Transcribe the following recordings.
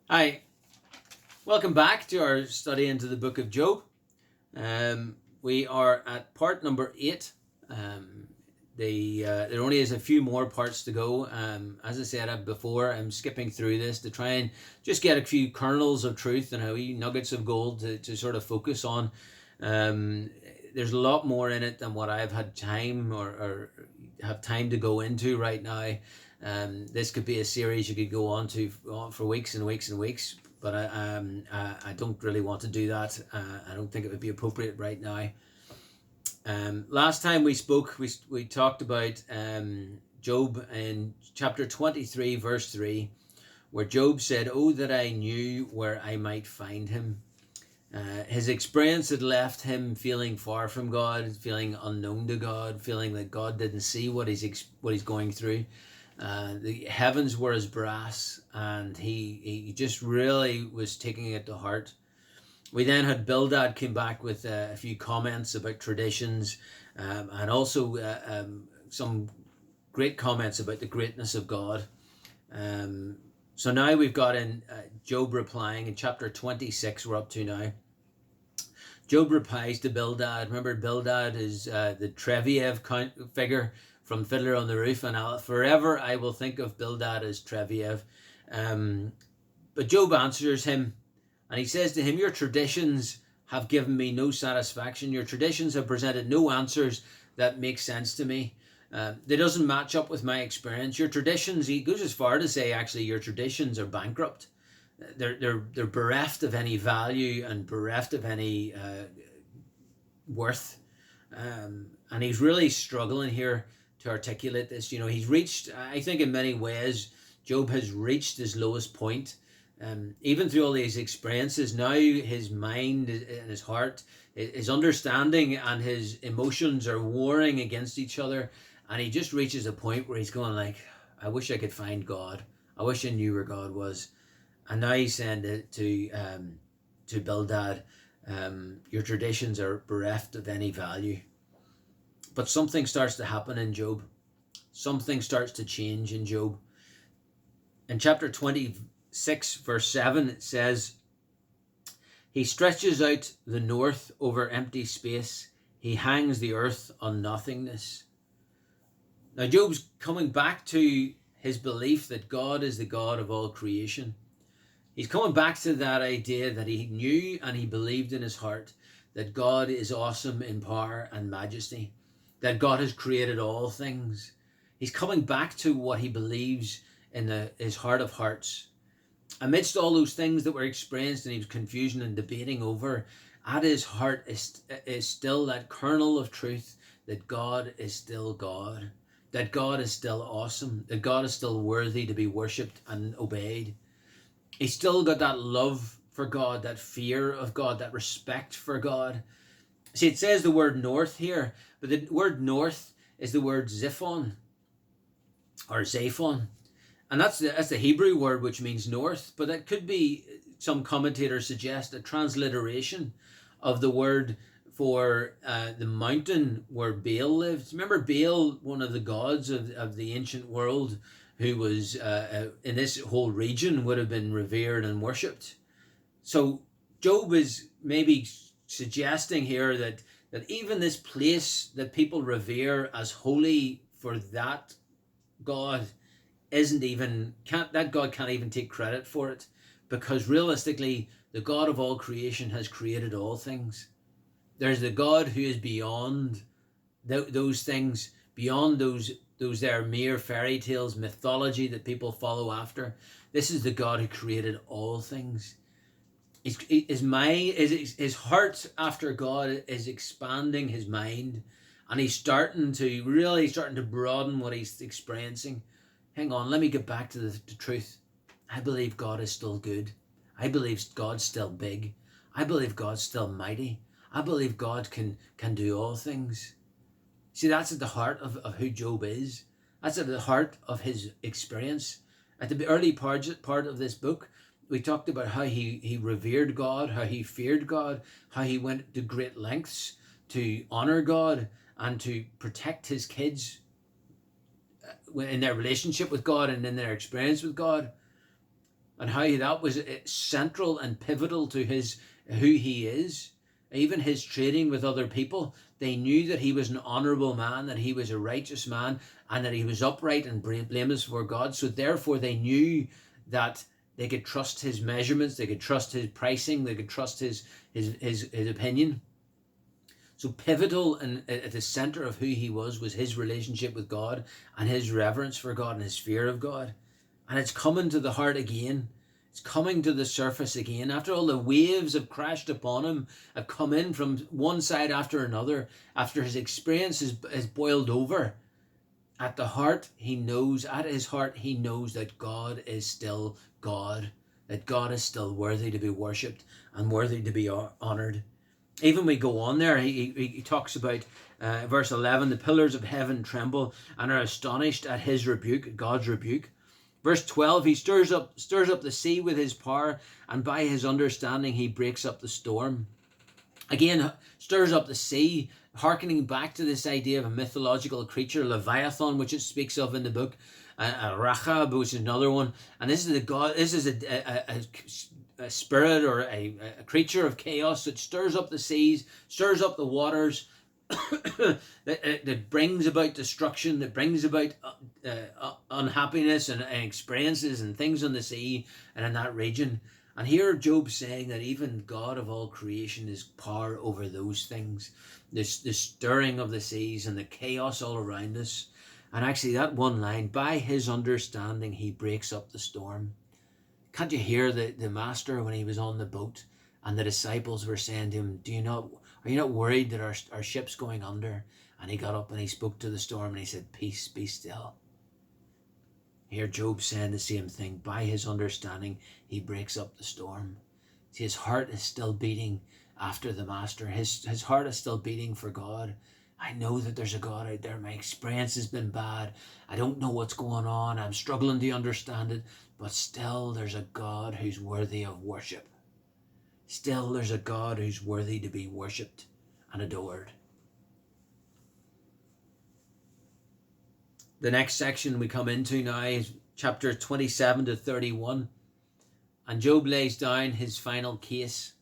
Hi, welcome back to our study into the book of Job. We are at part number 8. Um, there only is a few more parts to go. As I said before, I'm skipping through this to try and just get a few kernels of truth and nuggets of gold to sort of focus on. Um, there's a lot more in it than what I've had time or have time to go into right now. This could be a series you could go on to for weeks and weeks and weeks, but I don't really want to do that. I don't think it would be appropriate right now. Last time we spoke, we talked about Job in chapter 23, verse 3, where Job said, "Oh, that I knew where I might find him." His experience had left him feeling far from God, feeling unknown to God, feeling that God didn't see what he's going through. The heavens were as brass, and he just really was taking it to heart. We then had Bildad came back with a few comments about traditions, and also some great comments about the greatness of God. Um, so now we've got in Job replying in chapter 26, we're up to now. Job replies to Bildad. Remember, Bildad is the Treviev figure from Fiddler on the Roof, and forever I will think of Bildad as Treviev. Um, but Job answers him, and he says to him, "Your traditions have given me no satisfaction. Your traditions have presented no answers that make sense to me. They doesn't match up with my experience. Your traditions," he goes as far to say, actually, your traditions are bankrupt. They're bereft of any value and bereft of any worth. And he's really struggling here to articulate this. He's reached, I think, in many ways, Job has reached his lowest point. Even through all these experiences, now his mind and his heart, his understanding and his emotions are warring against each other. And he just reaches a point where he's going like, I wish I could find God. I wish I knew where God was. And now he's saying to Bildad, your traditions are bereft of any value. But something starts to happen in Job. Something starts to change in Job. In chapter 26, verse 7, it says, "He stretches out the north over empty space. He hangs the earth on nothingness." Now, Job's coming back to his belief that God is the God of all creation. He's coming back to that idea that he knew and he believed in his heart that God is awesome in power and majesty, that God has created all things. He's coming back to what he believes in his heart of hearts. Amidst all those things that were experienced and he was confusion and debating over, at his heart is still that kernel of truth that God is still God, that God is still awesome, that God is still worthy to be worshipped and obeyed. He's still got that love for God, that fear of God, that respect for God. See, it says the word north here, but the word north is the word ziphon or zaphon. And that's the Hebrew word which means north, but that could be, some commentators suggest, a transliteration of the word for the mountain where Baal lived. Remember Baal, one of the gods of the ancient world, who was in this whole region would have been revered and worshipped. So Job is maybe suggesting here that even this place that people revere as holy for that God isn't even, can't that God can't even take credit for it, because realistically the God of all creation has created all things. There's the God who is beyond those things, beyond those there mere fairy tales, mythology that people follow after. This is the God who created all things. His heart after God is expanding his mind, and he's starting to broaden what he's experiencing. Hang on, let me get back to the truth. I believe God is still good. I believe God's still big. I believe God's still mighty. I believe God can do all things. See, that's at the heart of who Job is. That's at the heart of his experience. At the early part of this book, we talked about how he revered God, how he feared God, how he went to great lengths to honor God and to protect his kids in their relationship with God and in their experience with God. and how that was central and pivotal to who he is. Even his trading with other people, they knew that he was an honorable man, that he was a righteous man, and that he was upright and blameless before God. So therefore they knew that they could trust his measurements, they could trust his pricing, they could trust his opinion. So pivotal and at the center of who he was his relationship with God and his reverence for God and his fear of God. And it's coming to the heart again. It's coming to the surface again. After all the waves have crashed upon him, have come in from one side after another, after his experience has boiled over, at the heart, he knows, at his heart, he knows that God is still God, that God is still worthy to be worshipped and worthy to be honored. Even we go on there, he talks about verse 11, the pillars of heaven tremble and are astonished at his rebuke, God's rebuke. Verse 12, he stirs up the sea with his power, and by his understanding he breaks up the storm. Again, stirs up the sea, hearkening back to this idea of a mythological creature, Leviathan, which it speaks of in the book, Rahab, which is another one. And this is a spirit or a creature of chaos that stirs up the seas, stirs up the waters, that brings about destruction, that brings about unhappiness and experiences and things on the sea and in that region. And here Job's saying that even God of all creation is power over those things, the stirring of the seas and the chaos all around us. And actually that one line, by his understanding he breaks up the storm. Can't you hear the master when he was on the boat and the disciples were saying to him, are you not worried that our ship's going under? And he got up and he spoke to the storm and he said, peace, be still. Here Job saying the same thing. By his understanding, he breaks up the storm. See, his heart is still beating after the master. His heart is still beating for God. I know that there's a God out there. My experience has been bad. I don't know what's going on. I'm struggling to understand it. But still, there's a God who's worthy of worship. Still, there's a God who's worthy to be worshipped and adored. The next section we come into now is chapter 27 to 31. And Job lays down his final case.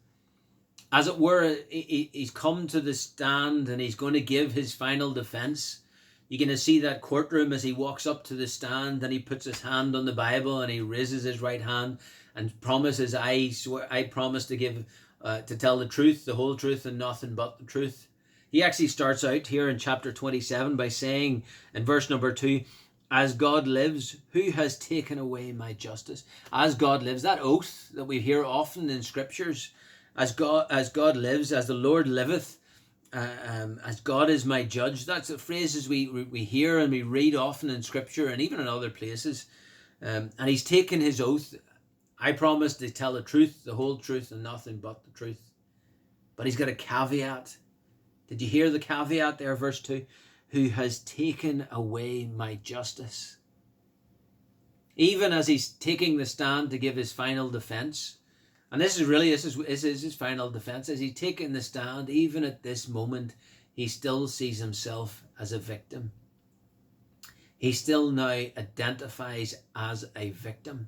As it were, he's come to the stand and he's going to give his final defense. You're going to see that courtroom as he walks up to the stand and he puts his hand on the Bible and he raises his right hand and promises, I promise to give, to tell the truth, the whole truth and nothing but the truth. He actually starts out here in chapter 27 by saying in verse number 2, as God lives, who has taken away my justice? As God lives, that oath that we hear often in scriptures, as God lives, as the Lord liveth, as God is my judge. That's the phrases we hear and we read often in scripture and even in other places. And he's taken his oath. I promise to tell the truth, the whole truth and nothing but the truth. But he's got a caveat. Did you hear the caveat there, verse 2? Who has taken away my justice? Even as he's taking the stand to give his final defense, and this is his final defense, as he's taking the stand, even at this moment, he still sees himself as a victim. He still now identifies as a victim.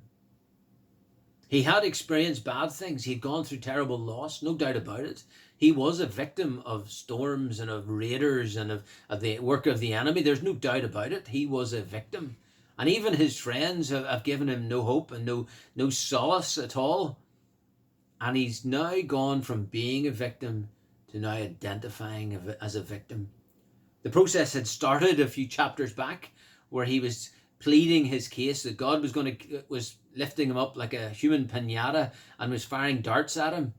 He had experienced bad things. He'd gone through terrible loss, no doubt about it. He was a victim of storms and of raiders and of the work of the enemy. There's no doubt about it. He was a victim. And even his friends have given him no hope and no solace at all. And he's now gone from being a victim to now identifying as a victim. The process had started a few chapters back where he was pleading his case that God was lifting him up like a human piñata and was firing darts at him,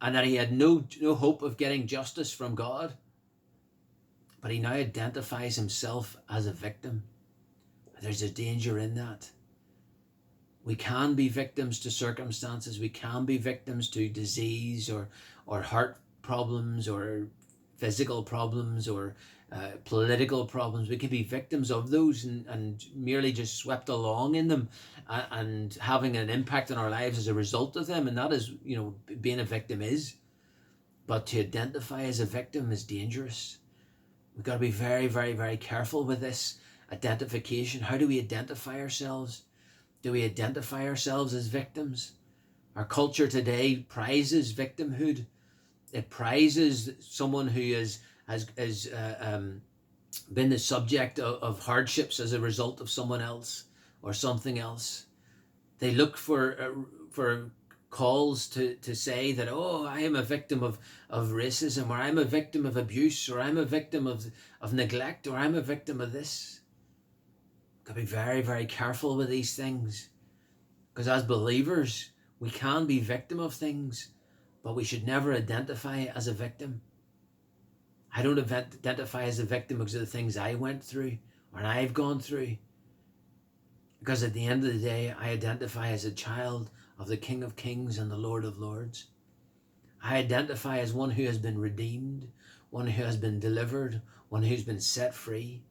and that he had no hope of getting justice from God. But he now identifies himself as a victim. There's a danger in that. We can be victims to circumstances. We can be victims to disease or heart problems or physical problems or political problems. We can be victims of those and merely just swept along in them and having an impact on our lives as a result of them. And that is, being a victim is. But to identify as a victim is dangerous. We've got to be very, very, very careful with this identification. How do we identify ourselves? Do we identify ourselves as victims? Our culture today prizes victimhood. It prizes someone who has been the subject of hardships as a result of someone else or something else. They look for calls to say that, oh, I am a victim of racism, or I'm a victim of abuse, or I'm a victim of neglect, or I'm a victim of this. Got to be very, very careful with these things, because as believers, we can be victim of things, but we should never identify as a victim. I don't identify as a victim because of the things I went through or I've gone through. Because at the end of the day, I identify as a child of the King of Kings and the Lord of Lords. I identify as one who has been redeemed, one who has been delivered, one who's been set free.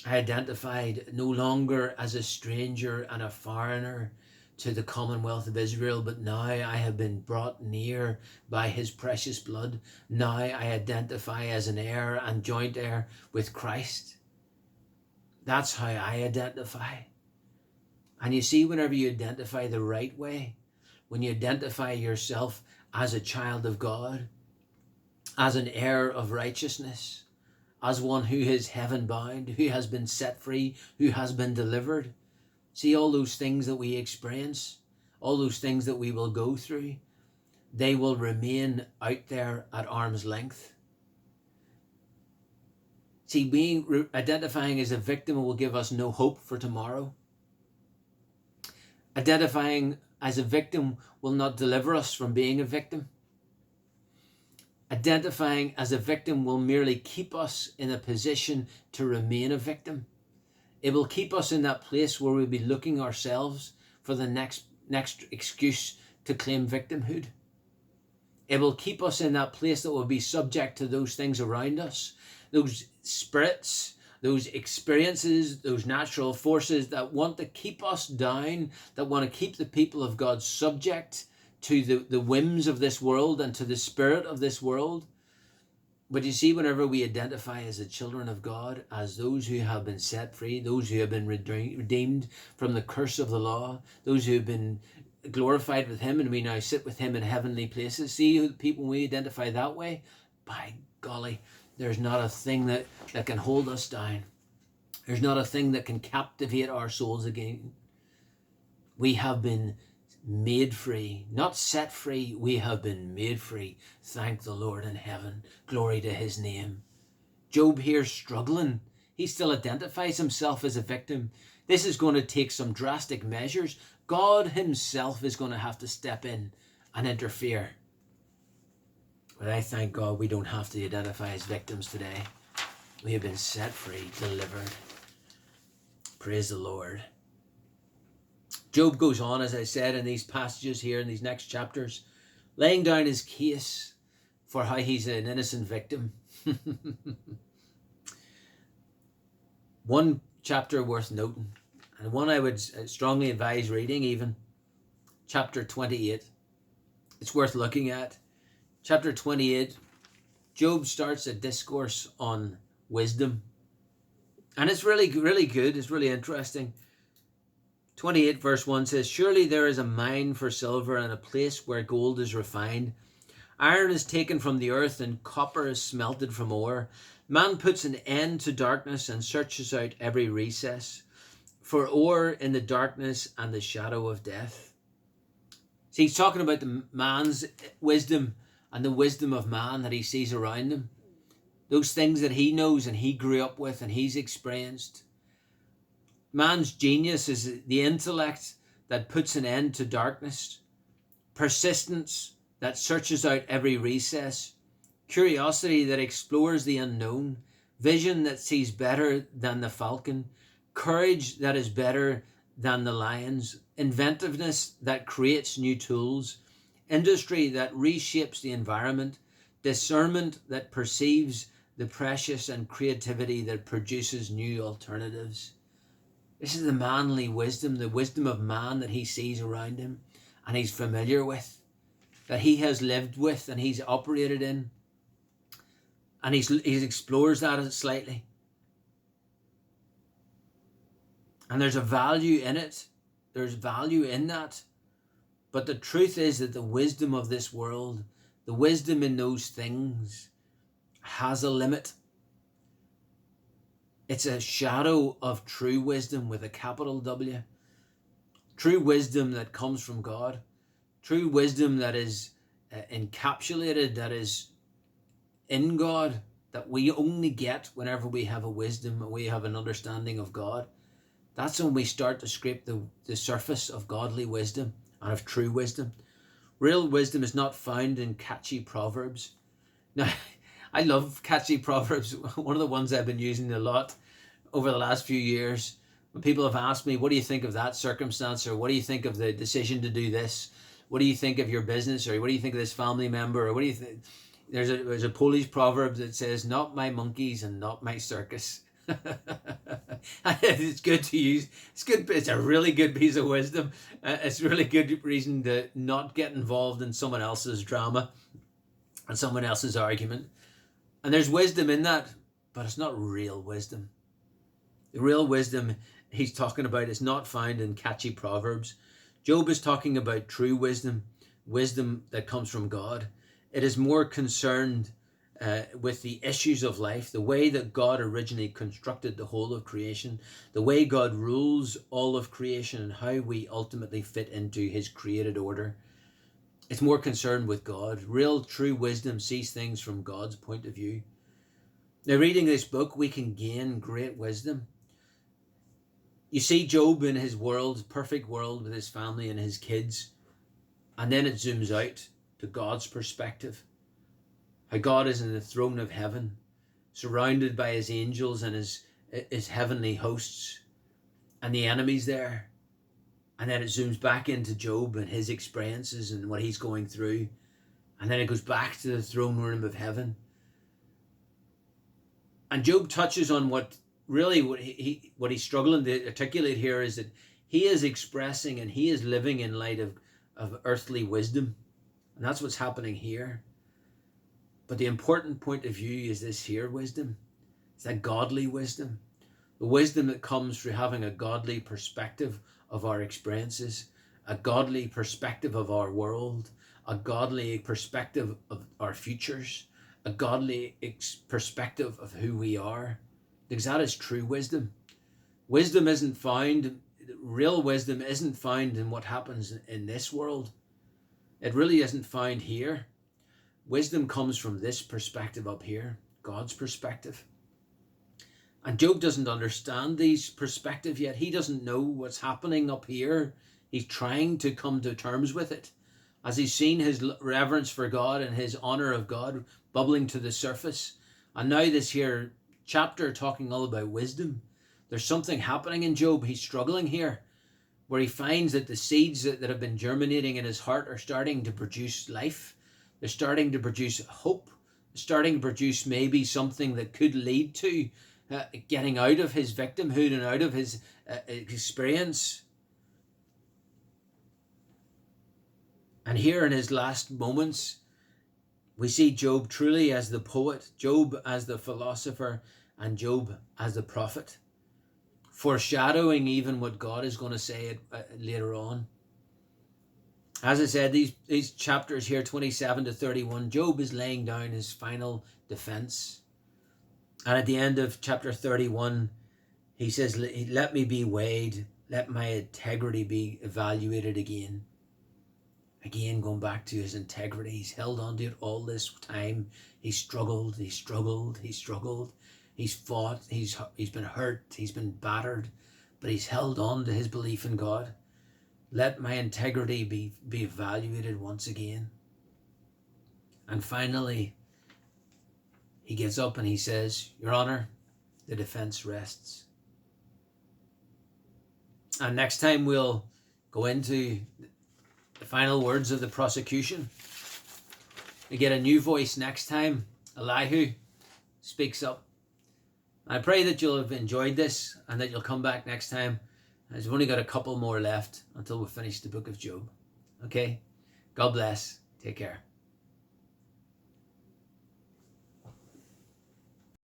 I identified no longer as a stranger and a foreigner to the Commonwealth of Israel, but now I have been brought near by his precious blood. Now I identify as an heir and joint heir with Christ. That's how I identify. And you see, whenever you identify the right way, when you identify yourself as a child of God, as an heir of righteousness, as one who is heaven bound, who has been set free, who has been delivered, see, all those things that we experience, all those things that we will go through, they will remain out there at arm's length. See, identifying as a victim will give us no hope for tomorrow. Identifying as a victim will not deliver us from being a victim. Identifying as a victim will merely keep us in a position to remain a victim. It will keep us in that place where we'll be looking ourselves for the next excuse to claim victimhood. It will keep us in that place that will be subject to those things around us, those spirits, those experiences, those natural forces that want to keep us down, that want to keep the people of God subject to the whims of this world and to the spirit of this world. But you see, whenever we identify as the children of God, as those who have been set free, those who have been redeemed from the curse of the law, those who have been glorified with him and we now sit with him in heavenly places, see, people, when we identify that way, by golly, there's not a thing that can hold us down. There's not a thing that can captivate our souls again. We have been made free, not set free. We have been made free. Thank the Lord in heaven. Glory to his name. Job here struggling. He still identifies himself as a victim. This is going to take some drastic measures. God himself is going to have to step in and interfere. But I thank God we don't have to identify as victims today. We have been set free, delivered. Praise the Lord. Job goes on, as I said, in these passages here, in these next chapters, laying down his case for how he's an innocent victim. One chapter worth noting, and one I would strongly advise reading even, chapter 28. It's worth looking at. Chapter 28, Job starts a discourse on wisdom. And it's really, really good. It's really interesting. 28 verse 1 says, surely there is a mine for silver and a place where gold is refined. Iron is taken from the earth and copper is smelted from ore. Man puts an end to darkness and searches out every recess for ore in the darkness and the shadow of death. See, he's talking about the man's wisdom and the wisdom of man that he sees around him. Those things that he knows and he grew up with and he's experienced. Man's genius is the intellect that puts an end to darkness, persistence that searches out every recess, curiosity that explores the unknown, vision that sees better than the falcon, courage that is better than the lions, inventiveness that creates new tools, industry that reshapes the environment, discernment that perceives the precious, and creativity that produces new alternatives. This is the manly wisdom, the wisdom of man that he sees around him and he's familiar with, that he has lived with and he's operated in. And he explores that slightly. And there's a value in it. There's value in that. But the truth is that the wisdom of this world, the wisdom in those things, has a limit. It's a shadow of true wisdom with a capital W. True wisdom that comes from God. True wisdom that is encapsulated, that is in God, that we only get whenever we have a wisdom, we have an understanding of God. That's when we start to scrape the surface of godly wisdom and of true wisdom. Real wisdom is not found in catchy proverbs. Now, I love catchy proverbs. One of the ones I've been using a lot over the last few years. When people have asked me, what do you think of that circumstance? Or what do you think of the decision to do this? What do you think of your business? Or what do you think of this family member? Or what do you think? There's a Polish proverb that says, not my monkeys and not my circus. It's good to use. It's good. It's a really good piece of wisdom. It's a really good reason to not get involved in someone else's drama and someone else's argument. And there's wisdom in that, but it's not real wisdom. The real wisdom he's talking about is not found in catchy proverbs. Job is talking about true wisdom, wisdom that comes from God. It is more concerned with the issues of life, the way that God originally constructed the whole of creation, the way God rules all of creation, and how we ultimately fit into his created order. It's more concerned with God. Real, true wisdom sees things from God's point of view. Now, reading this book, we can gain great wisdom. You see Job in his world, perfect world with his family and his kids, and then it zooms out to God's perspective. How God is in the throne of heaven, surrounded by his angels and his heavenly hosts, and the enemies there. And then it zooms back into Job and his experiences and what he's going through. And then it goes back to the throne room of heaven. And Job touches on what he's struggling to articulate here is that he is expressing and he is living in light of earthly wisdom. And that's what's happening here. But the important point of view is this here wisdom. It's that godly wisdom. The wisdom that comes through having a godly perspective of our experiences, a godly perspective of our world, a godly perspective of our futures, a godly perspective of who we are. Because that is true wisdom. Wisdom isn't found, real wisdom isn't found in what happens in this world. It really isn't found here. Wisdom comes from this perspective up here, God's perspective. And Job doesn't understand these perspectives yet. He doesn't know what's happening up here. He's trying to come to terms with it. As he's seen his reverence for God and his honor of God bubbling to the surface. And now this here chapter talking all about wisdom. There's something happening in Job. He's struggling here, where he finds that the seeds that have been germinating in his heart are starting to produce life. They're starting to produce hope. They're starting to produce maybe something that could lead to getting out of his victimhood and out of his experience. And here in his last moments, we see Job truly as the poet, Job as the philosopher, and Job as the prophet, foreshadowing even what God is going to say later on. As I said, these chapters here, 27 to 31, Job is laying down his final defense. And at the end of chapter 31, he says, let me be weighed, let my integrity be evaluated again. Again, going back to his integrity. He's held on to it all this time. He's struggled, he's struggled, he's struggled. He's fought, he's been hurt, he's been battered, but he's held on to his belief in God. Let my integrity be evaluated once again. And finally, he gets up and he says, Your Honor, the defense rests. And next time we'll go into the final words of the prosecution. We get a new voice next time. Elihu speaks up. I pray that you'll have enjoyed this and that you'll come back next time. We've only got a couple more left until we finish the book of Job. Okay? God bless. Take care.